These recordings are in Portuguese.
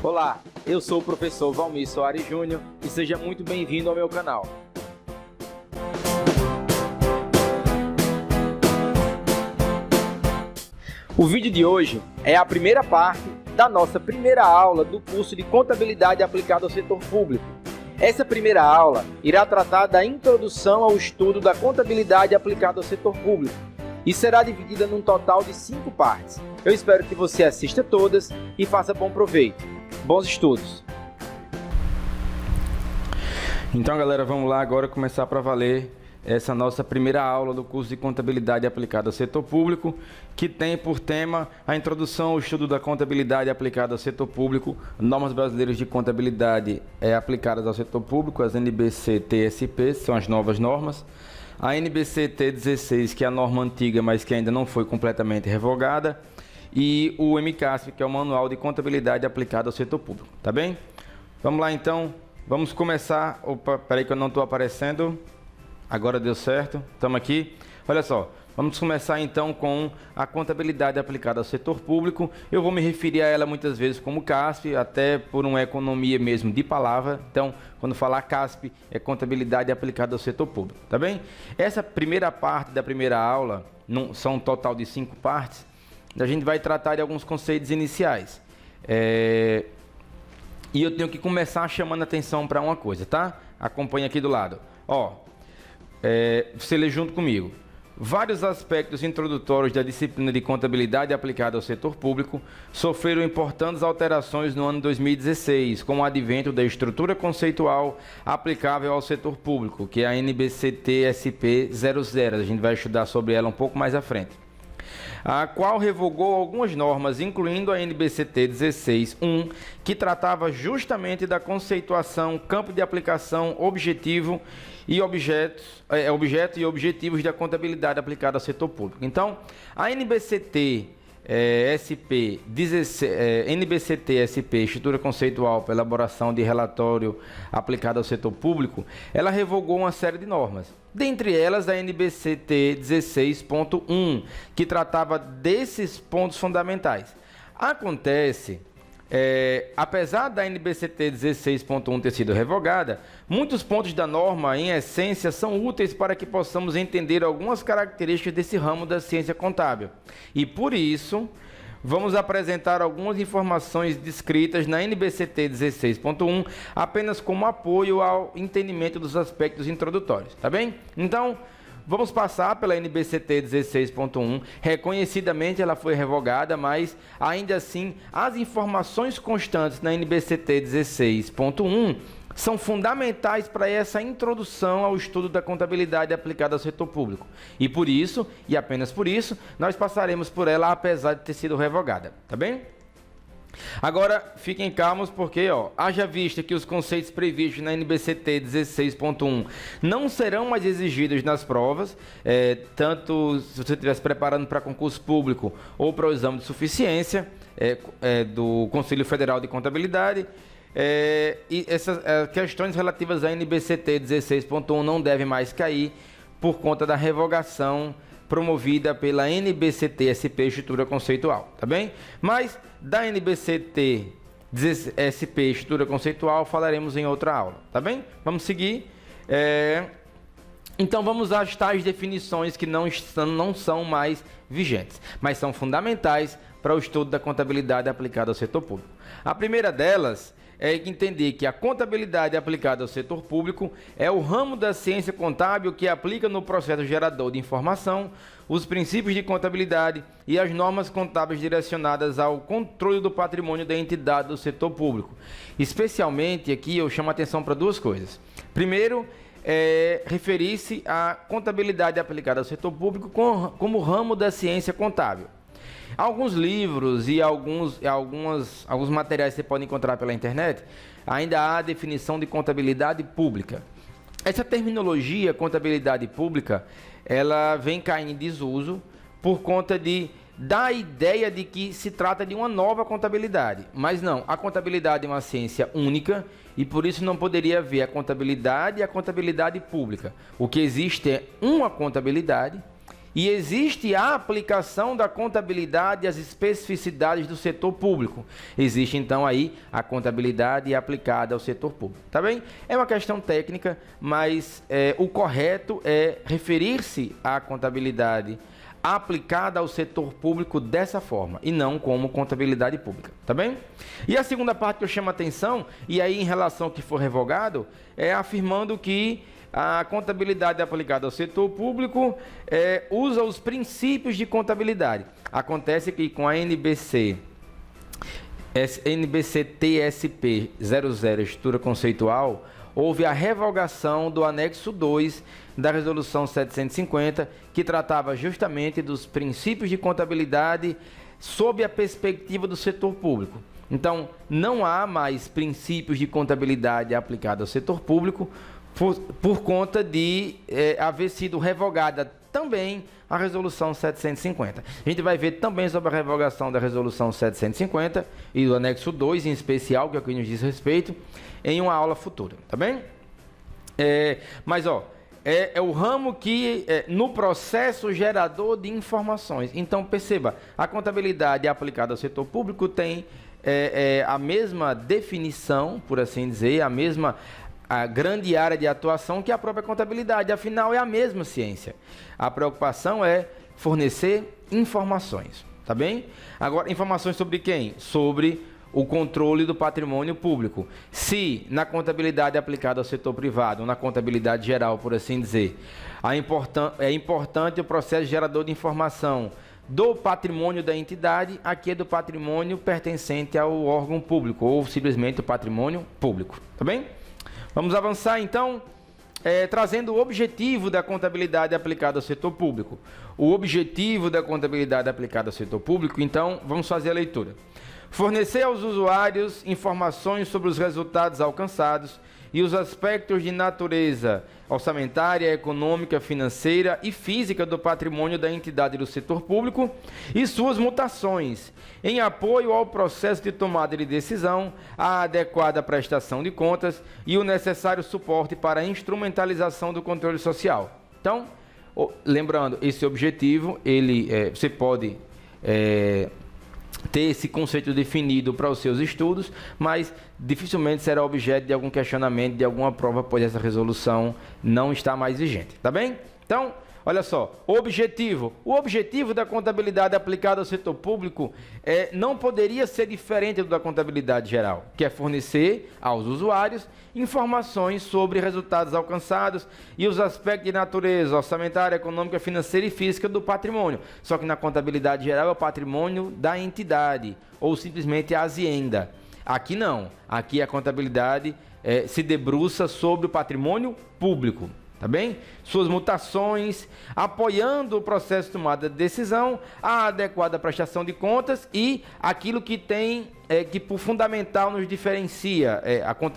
Olá, eu sou o professor Valmir Soares Júnior e seja muito bem-vindo ao meu canal. O vídeo de hoje é a primeira parte da nossa primeira aula do curso de Contabilidade aplicada ao setor público. Essa primeira aula irá tratar da introdução ao estudo da contabilidade aplicada ao setor público e será dividida num total de 5 partes. Eu espero que você assista todas e faça bom proveito. Bons estudos! Então, galera, vamos lá agora começar para valer essa nossa primeira aula do curso de Contabilidade aplicada ao setor público, que tem por tema a introdução ao estudo da contabilidade aplicada ao setor público, normas brasileiras de contabilidade aplicadas ao setor público, as NBC-TSP, são as novas normas, a NBC-T16, que é a norma antiga, mas que ainda não foi completamente revogada, e o MCASP, que é o Manual de Contabilidade aplicada ao setor público, tá bem? Vamos lá então, vamos começar. Opa, peraí que eu não estou aparecendo. Agora deu certo, estamos aqui. Olha só, vamos começar então com a contabilidade aplicada ao setor público. Eu vou me referir a ela muitas vezes como CASP, até por uma economia mesmo de palavra. Então, quando falar CASP, é contabilidade aplicada ao setor público, tá bem? Essa primeira parte da primeira aula, são um total de 5 partes, a gente vai tratar de alguns conceitos iniciais. E eu tenho que começar chamando a atenção para uma coisa, tá? Acompanhe aqui do lado. Ó, você lê junto comigo. Vários aspectos introdutórios da disciplina de contabilidade aplicada ao setor público sofreram importantes alterações no ano 2016, com o advento da estrutura conceitual aplicável ao setor público, que é a NBC-TSP 00. A gente vai estudar sobre ela um pouco mais à frente. A qual revogou algumas normas, incluindo a NBC-T 16.1, que tratava justamente da conceituação, campo de aplicação, objetivo e objeto e objetivos da contabilidade aplicada ao setor público. Então, a NBC-T-SP, Estrutura Conceitual para Elaboração de Relatório aplicado ao setor público, ela revogou uma série de normas. Dentre elas, a NBC-T 16.1, que tratava desses pontos fundamentais. Acontece, apesar da NBC-T 16.1 ter sido revogada, muitos pontos da norma, em essência, são úteis para que possamos entender algumas características desse ramo da ciência contábil. E, por isso, vamos apresentar algumas informações descritas na NBC-T 16.1 apenas como apoio ao entendimento dos aspectos introdutórios, tá bem? Então, vamos passar pela NBC-T 16.1, reconhecidamente ela foi revogada, mas ainda assim as informações constantes na NBC-T 16.1 são fundamentais para essa introdução ao estudo da contabilidade aplicada ao setor público. E por isso, e apenas por isso, nós passaremos por ela apesar de ter sido revogada, tá bem? Agora, fiquem calmos porque, haja vista que os conceitos previstos na NBC-T 16.1 não serão mais exigidos nas provas, tanto se você estiver se preparando para concurso público ou para o exame de suficiência do Conselho Federal de Contabilidade, e essas questões relativas à NBC-T 16.1 não devem mais cair por conta da revogação promovida pela NBC-TSP Estrutura Conceitual, tá bem? Mas da NBC-TSP Estrutura Conceitual falaremos em outra aula, tá bem? Vamos seguir. Então vamos às tais definições que não são mais vigentes, mas são fundamentais para o estudo da contabilidade aplicada ao setor público. A primeira delas é entender que a contabilidade aplicada ao setor público é o ramo da ciência contábil que aplica no processo gerador de informação os princípios de contabilidade e as normas contábeis direcionadas ao controle do patrimônio da entidade do setor público. Especialmente aqui eu chamo a atenção para duas coisas. Primeiro, referir-se à contabilidade aplicada ao setor público como ramo da ciência contábil. Alguns livros e alguns materiais que você pode encontrar pela internet, ainda há a definição de contabilidade pública. Essa terminologia, contabilidade pública, ela vem caindo em desuso por conta da ideia de que se trata de uma nova contabilidade. Mas não, a contabilidade é uma ciência única e por isso não poderia haver a contabilidade e a contabilidade pública. O que existe é uma contabilidade e existe a aplicação da contabilidade às especificidades do setor público. Existe então aí a contabilidade aplicada ao setor público, tá bem? É uma questão técnica, mas o correto é referir-se à contabilidade aplicada ao setor público dessa forma, e não como contabilidade pública, tá bem? E a segunda parte que eu chamo a atenção, e aí em relação ao que for revogado, é afirmando que a contabilidade aplicada ao setor público usa os princípios de contabilidade. Acontece que com a NBC TSP 00, estrutura conceitual, houve a revogação do anexo 2 da Resolução 750, que tratava justamente dos princípios de contabilidade sob a perspectiva do setor público. Então, não há mais princípios de contabilidade aplicados ao setor público por conta de haver sido revogada também a Resolução 750. A gente vai ver também sobre a revogação da Resolução 750 e do anexo 2 em especial, que é o que nos diz respeito, em uma aula futura, tá bem? Mas, é o ramo que, no processo gerador de informações. Então, perceba, a contabilidade aplicada ao setor público tem a mesma definição, por assim dizer, a grande área de atuação que a própria contabilidade, afinal é a mesma ciência. A preocupação é fornecer informações, tá bem? Agora, informações sobre quem? Sobre o controle do patrimônio público. Se na contabilidade aplicada ao setor privado, ou na contabilidade geral, por assim dizer, é importante o processo gerador de informação do patrimônio da entidade, aqui é do patrimônio pertencente ao órgão público, ou simplesmente o patrimônio público, tá bem? Vamos avançar então, trazendo o objetivo da contabilidade aplicada ao setor público. O objetivo da contabilidade aplicada ao setor público, então, vamos fazer a leitura. Fornecer aos usuários informações sobre os resultados alcançados e os aspectos de natureza orçamentária, econômica, financeira e física do patrimônio da entidade do setor público e suas mutações, em apoio ao processo de tomada de decisão, a adequada prestação de contas e o necessário suporte para a instrumentalização do controle social. Então, lembrando, esse objetivo, você pode ter esse conceito definido para os seus estudos, mas dificilmente será objeto de algum questionamento, de alguma prova, pois essa resolução não está mais vigente, tá bem? Então, olha só, o objetivo da contabilidade aplicada ao setor público não poderia ser diferente do da contabilidade geral, que é fornecer aos usuários informações sobre resultados alcançados e os aspectos de natureza orçamentária, econômica, financeira e física do patrimônio. Só que na contabilidade geral é o patrimônio da entidade, ou simplesmente a azienda. Aqui não, aqui a contabilidade se debruça sobre o patrimônio público. Tá bem? Suas mutações, apoiando o processo de tomada de decisão, a adequada prestação de contas e aquilo que tem, que por fundamental nos diferencia,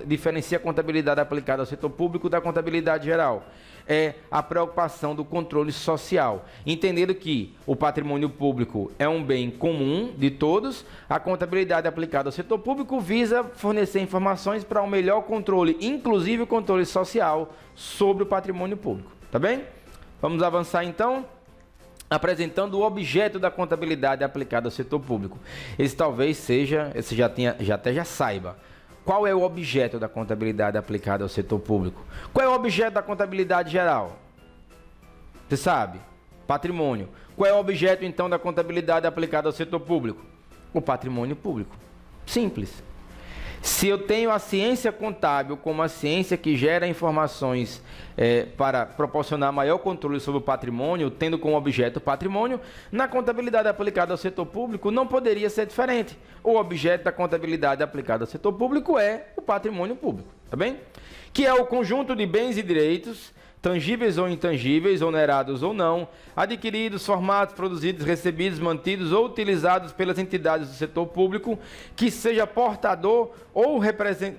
diferencia a contabilidade aplicada ao setor público da contabilidade geral. É a preocupação do controle social, entendendo que o patrimônio público é um bem comum de todos, a contabilidade aplicada ao setor público visa fornecer informações para um melhor controle, inclusive o controle social, sobre o patrimônio público, tá bem? Vamos avançar então, apresentando o objeto da contabilidade aplicada ao setor público. Esse talvez seja, esse já saiba. Qual é o objeto da contabilidade aplicada ao setor público? Qual é o objeto da contabilidade geral? Você sabe? Patrimônio. Qual é o objeto, então, da contabilidade aplicada ao setor público? O patrimônio público. Simples. Se eu tenho a ciência contábil como a ciência que gera informações para proporcionar maior controle sobre o patrimônio, tendo como objeto o patrimônio, na contabilidade aplicada ao setor público não poderia ser diferente. O objeto da contabilidade aplicada ao setor público é o patrimônio público, tá bem? Que é o conjunto de bens e direitos, tangíveis ou intangíveis, onerados ou não, adquiridos, formados, produzidos, recebidos, mantidos ou utilizados pelas entidades do setor público, que seja portador ou represente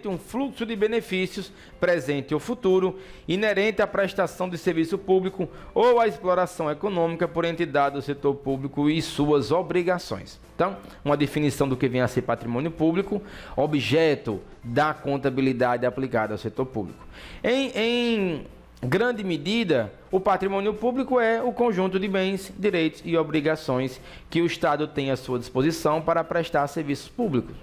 um fluxo de benefícios, presente ou futuro, inerente à prestação de serviço público ou à exploração econômica por entidade do setor público e suas obrigações. Então, uma definição do que vem a ser patrimônio público, objeto da contabilidade aplicada ao setor público. grande medida, o patrimônio público é o conjunto de bens, direitos e obrigações que o Estado tem à sua disposição para prestar serviços públicos.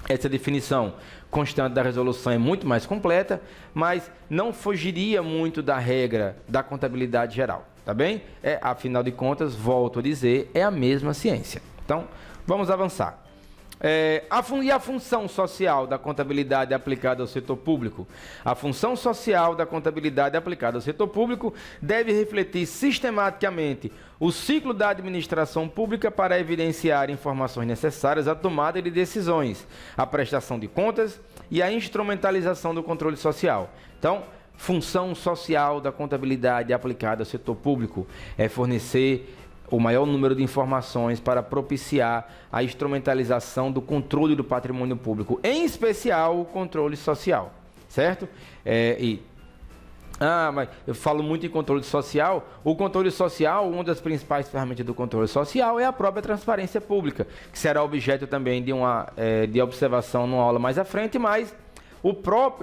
Essa definição constante da resolução é muito mais completa, mas não fugiria muito da regra da contabilidade geral, tá bem? Afinal de contas, volto a dizer, é a mesma ciência. Então, vamos avançar. E a função social da contabilidade aplicada ao setor público? A função social da contabilidade aplicada ao setor público deve refletir sistematicamente o ciclo da administração pública para evidenciar informações necessárias à tomada de decisões, à prestação de contas e à instrumentalização do controle social. Então, função social da contabilidade aplicada ao setor público é fornecer o maior número de informações para propiciar a instrumentalização do controle do patrimônio público, em especial o controle social, certo? Mas eu falo muito em controle social. O controle social, uma das principais ferramentas do controle social é a própria transparência pública, que será objeto também de observação numa aula mais à frente, mas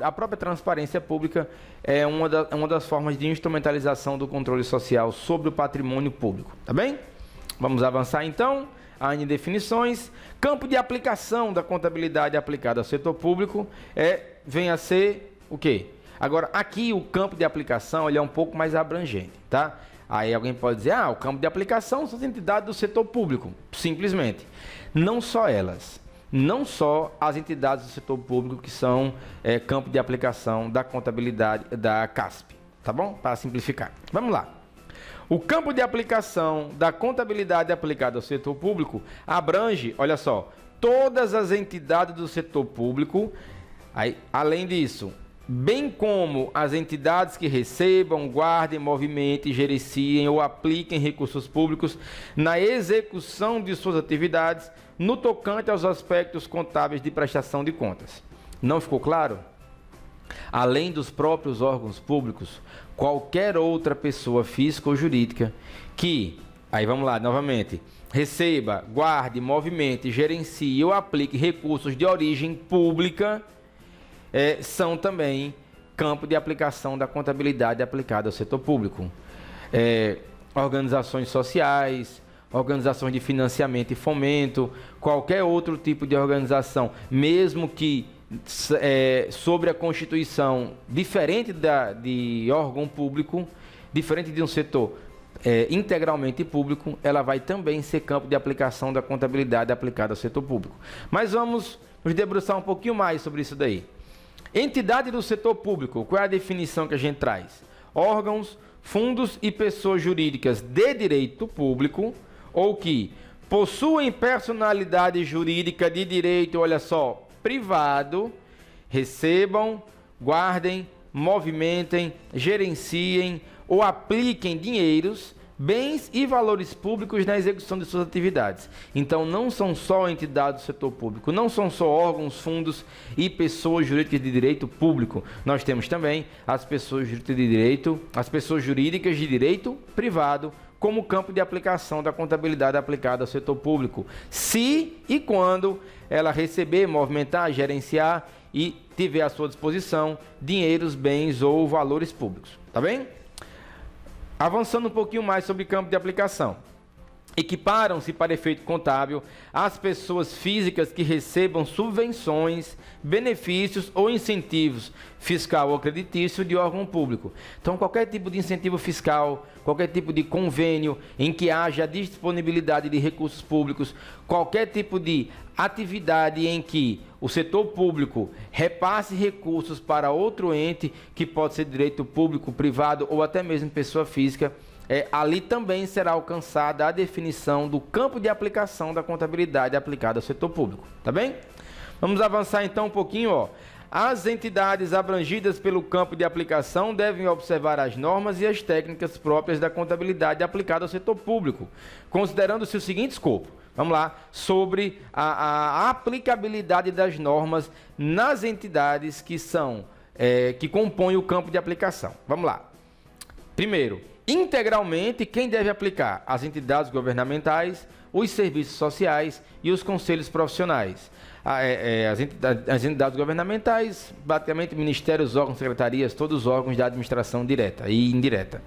a própria transparência pública é uma das formas de instrumentalização do controle social sobre o patrimônio público, tá bem? Vamos avançar então. Em definições, campo de aplicação da contabilidade aplicada ao setor público vem a ser o quê? Agora, aqui o campo de aplicação ele é um pouco mais abrangente, tá? Aí alguém pode dizer, o campo de aplicação são as entidades do setor público. Simplesmente, não só elas. Não só as entidades do setor público que são campo de aplicação da contabilidade da CASP, tá bom? Para simplificar. Vamos lá. O campo de aplicação da contabilidade aplicada ao setor público abrange, olha só, todas as entidades do setor público, além disso, bem como as entidades que recebam, guardem, movimentem, gerenciem ou apliquem recursos públicos na execução de suas atividades no tocante aos aspectos contábeis de prestação de contas. Não ficou claro? Além dos próprios órgãos públicos, qualquer outra pessoa física ou jurídica que, vamos lá, novamente, receba, guarde, movimente, gerencie ou aplique recursos de origem pública, são também campo de aplicação da contabilidade aplicada ao setor público. Organizações sociais, organizações de financiamento e fomento, qualquer outro tipo de organização, mesmo que sobre a Constituição, diferente de órgão público, diferente de um setor integralmente público, ela vai também ser campo de aplicação da contabilidade aplicada ao setor público. Mas vamos nos debruçar um pouquinho mais sobre isso daí. Entidade do setor público, qual é a definição que a gente traz? Órgãos, fundos e pessoas jurídicas de direito público ou que possuem personalidade jurídica de direito, olha só, privado, recebam, guardem, movimentem, gerenciem ou apliquem dinheiros, bens e valores públicos na execução de suas atividades. Então, não são só entidades do setor público, não são só órgãos, fundos e pessoas jurídicas de direito público. Nós temos também as pessoas jurídicas de direito privado, como campo de aplicação da contabilidade aplicada ao setor público, se e quando ela receber, movimentar, gerenciar e tiver à sua disposição dinheiros, bens ou valores públicos. Tá bem? Avançando um pouquinho mais sobre campo de aplicação. Equiparam-se para efeito contábil as pessoas físicas que recebam subvenções, benefícios ou incentivos fiscal ou creditício de órgão público. Então, qualquer tipo de incentivo fiscal, qualquer tipo de convênio em que haja disponibilidade de recursos públicos, qualquer tipo de atividade em que o setor público repasse recursos para outro ente, que pode ser direito público, privado ou até mesmo pessoa física, ali também será alcançada a definição do campo de aplicação da contabilidade aplicada ao setor público. Tá bem? Vamos avançar então um pouquinho, As entidades abrangidas pelo campo de aplicação devem observar as normas e as técnicas próprias da contabilidade aplicada ao setor público, considerando-se o seguinte escopo. Vamos lá, sobre a aplicabilidade das normas nas entidades que compõem o campo de aplicação. Vamos lá. Primeiro, integralmente, quem deve aplicar? As entidades governamentais, os serviços sociais e os conselhos profissionais. As entidades governamentais, basicamente ministérios, órgãos, secretarias, todos os órgãos da administração direta e indireta.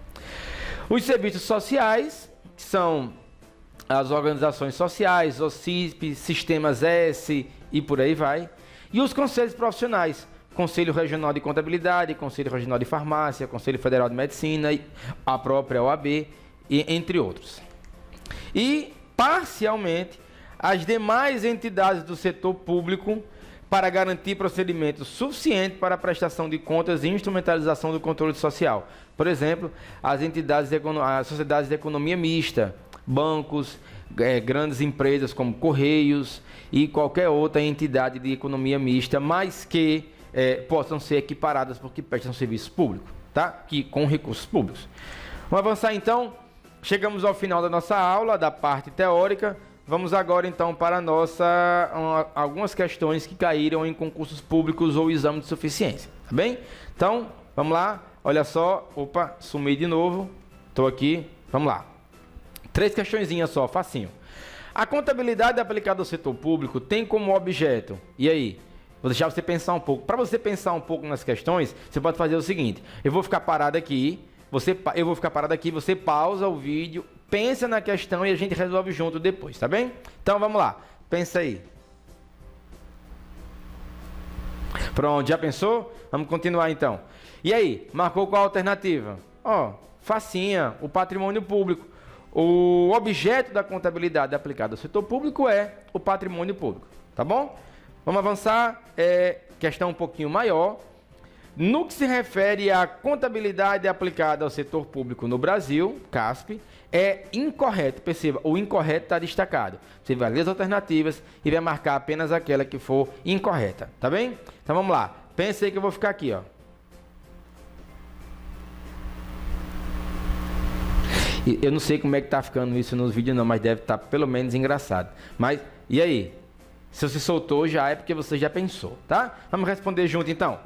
Os serviços sociais são as organizações sociais, os CISP, Sistemas S e por aí vai. E os conselhos profissionais, Conselho Regional de Contabilidade, Conselho Regional de Farmácia, Conselho Federal de Medicina, a própria OAB, e, entre outros. E, parcialmente, as demais entidades do setor público para garantir procedimentos suficientes para a prestação de contas e instrumentalização do controle social. Por exemplo, as sociedades de economia mista, bancos, grandes empresas como Correios e qualquer outra entidade de economia mista, mas que possam ser equiparadas porque prestam serviço público, tá? Que com recursos públicos. Vamos avançar então. Chegamos ao final da nossa aula, da parte teórica. Vamos agora então para algumas questões que caíram em concursos públicos ou exame de suficiência, tá bem? Então, vamos lá. Olha só, opa, sumi de novo. Estou aqui, vamos lá. 3 questõezinhas só, facinho. A contabilidade aplicada ao setor público tem como objeto, e aí? Vou deixar você pensar um pouco. Para você pensar um pouco nas questões, você pode fazer o seguinte: eu vou ficar parado aqui, você pausa o vídeo, pensa na questão e a gente resolve junto depois, tá bem? Então vamos lá, pensa aí. Pronto, já pensou? Vamos continuar então. E aí, marcou qual alternativa? Ó, facinha, o patrimônio público. O objeto da contabilidade aplicada ao setor público é o patrimônio público, tá bom? Vamos avançar, questão um pouquinho maior. No que se refere à contabilidade aplicada ao setor público no Brasil, CASP, é incorreto. Perceba, o incorreto está destacado. Você vai ler as alternativas e vai marcar apenas aquela que for incorreta, tá bem? Então vamos lá, pensa aí que eu vou ficar aqui, ó. Eu não sei como é que tá ficando isso nos vídeos não, mas deve estar pelo menos engraçado. Mas, e aí? Se você soltou, já é porque você já pensou, tá? Vamos responder junto, então.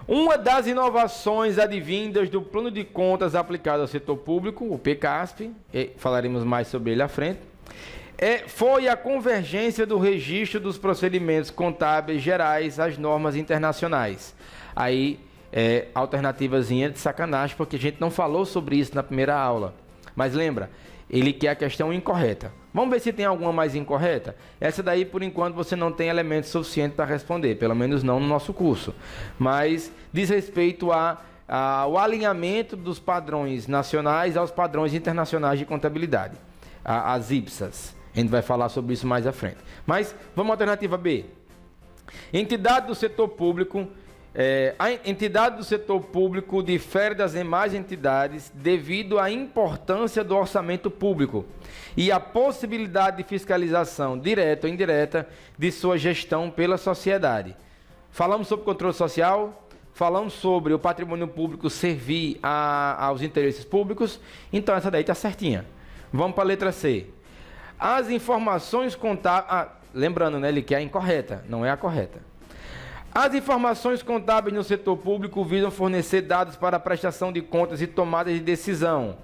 Uma das inovações advindas do Plano de Contas aplicado ao setor público, o PCASP, falaremos mais sobre ele à frente, foi a convergência do registro dos procedimentos contábeis gerais às normas internacionais. Aí, alternativazinha de sacanagem, porque a gente não falou sobre isso na primeira aula. Mas lembra, ele quer a questão incorreta. Vamos ver se tem alguma mais incorreta? Essa daí, por enquanto, você não tem elementos suficientes para responder, pelo menos não no nosso curso. Mas diz respeito ao alinhamento dos padrões nacionais aos padrões internacionais de contabilidade, as IPSAS. A gente vai falar sobre isso mais à frente. Mas vamos à alternativa B. Entidade do setor público. A entidade do setor público difere das demais entidades devido à importância do orçamento público e à possibilidade de fiscalização direta ou indireta de sua gestão pela sociedade. Falamos sobre controle social, falamos sobre o patrimônio público servir aos interesses públicos, então essa daí está certinha. Vamos para a letra C. As informações contábeis... lembrando, né, ele quer a incorreta, não é a correta. As informações contábeis no setor público visam fornecer dados para a prestação de contas e tomada de decisão.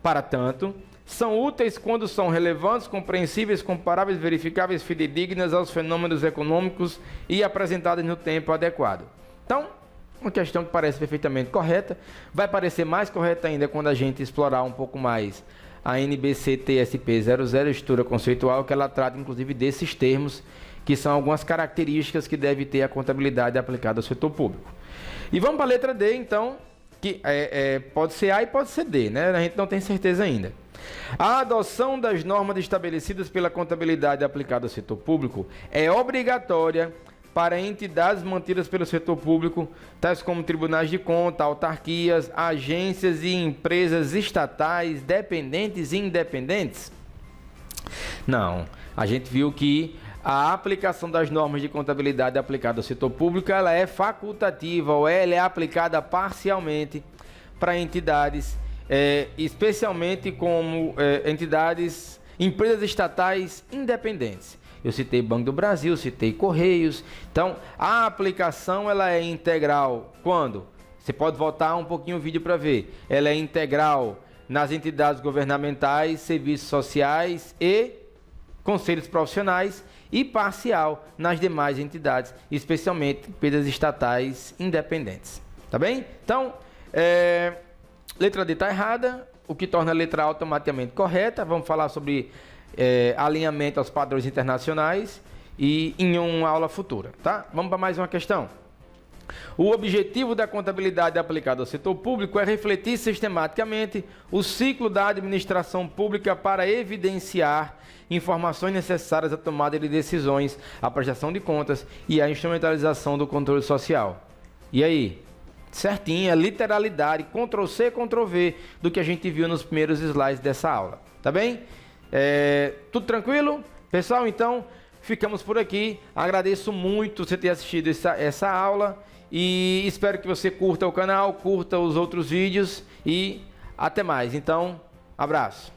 Para tanto, são úteis quando são relevantes, compreensíveis, comparáveis, verificáveis, fidedignas aos fenômenos econômicos e apresentadas no tempo adequado. Então, uma questão que parece perfeitamente correta, vai parecer mais correta ainda quando a gente explorar um pouco mais a NBC-TSP 00, estrutura conceitual, que ela trata inclusive desses termos, que são algumas características que deve ter a contabilidade aplicada ao setor público. E vamos para a letra D, então, que pode ser A e pode ser D, né? A gente não tem certeza ainda. A adoção das normas estabelecidas pela contabilidade aplicada ao setor público é obrigatória para entidades mantidas pelo setor público, tais como tribunais de conta, autarquias, agências e empresas estatais, dependentes e independentes? Não, a gente viu que a aplicação das normas de contabilidade aplicada ao setor público, ela é facultativa ou ela é aplicada parcialmente para entidades, especialmente como empresas estatais independentes. Eu citei Banco do Brasil, citei Correios. Então, a aplicação ela é integral quando? Você pode voltar um pouquinho o vídeo para ver. Ela é integral nas entidades governamentais, serviços sociais e conselhos profissionais e parcial nas demais entidades, especialmente empresas estatais independentes. Tá bem? Então, letra D está errada, o que torna a letra A automaticamente correta. Vamos falar sobre alinhamento aos padrões internacionais e em uma aula futura, tá? Vamos para mais uma questão. O objetivo da contabilidade aplicada ao setor público é refletir sistematicamente o ciclo da administração pública para evidenciar informações necessárias à tomada de decisões, à prestação de contas e à instrumentalização do controle social. E aí? Certinho, é literalidade, Ctrl+C, Ctrl+V do que a gente viu nos primeiros slides dessa aula. Tá bem? Tudo tranquilo? Pessoal, então, ficamos por aqui. Agradeço muito você ter assistido essa aula e espero que você curta o canal, curta os outros vídeos e até mais. Então, abraço.